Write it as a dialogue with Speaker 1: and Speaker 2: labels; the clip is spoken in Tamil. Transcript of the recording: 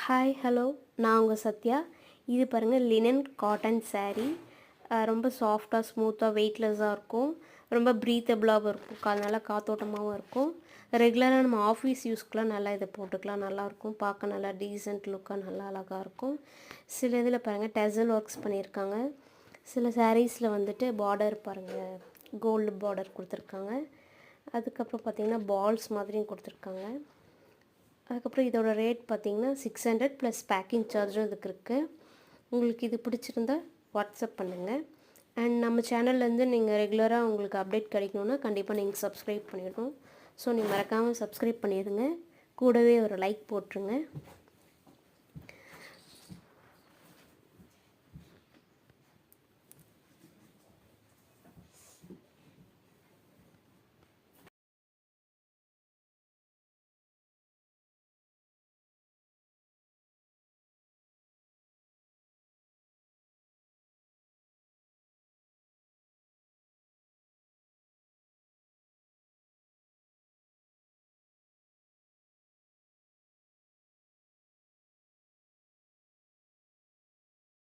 Speaker 1: ஹாய் ஹலோ நான் உங்கள் சத்யா. இது பாருங்கள் லினன் காட்டன் saree. ரொம்ப சாஃப்டாக ஸ்மூத்தாக வெயிட்லெஸ்ஸாக இருக்கும். ரொம்ப ப்ரீத்தபிளாகவும் இருக்கும். நல்லா காத்தோட்டமாகவும் இருக்கும். ரெகுலராக நம்ம ஆஃபீஸ் யூஸ்க்குலாம் நல்லா இதை போட்டுக்கலாம். நல்லாயிருக்கும். பார்க்க நல்லா டீசென்ட் லுக்காக நல்லா அழகாக இருக்கும். சில இதில் பாருங்கள் டெசல் ஒர்க்ஸ் பண்ணியிருக்காங்க. சில சாரீஸில் வந்துட்டு பார்டர் பாருங்கள் கோல்டு பார்டர் கொடுத்துருக்காங்க. அதுக்கப்புறம் பார்த்திங்கன்னா பால்ஸ் மாதிரியும் கொடுத்துருக்காங்க. அதுக்கப்புறம் இதோட ரேட் பார்த்திங்கன்னா 600 ப்ளஸ் பேக்கிங் சார்ஜும் இதுக்கு இருக்குது. உங்களுக்கு இது பிடிச்சிருந்தா வாட்ஸ்அப் பண்ணுங்கள். அண்ட் நம்ம சேனல்லேருந்து நீங்கள் ரெகுலராக உங்களுக்கு அப்டேட் கிடைக்கணுன்னா கண்டிப்பாக நீங்கள் சப்ஸ்கிரைப் பண்ணிடணும். ஸோ நீங்கள் மறக்காமல் சப்ஸ்கிரைப் பண்ணிடுங்க. கூடவே ஒரு லைக் போட்டுருங்க.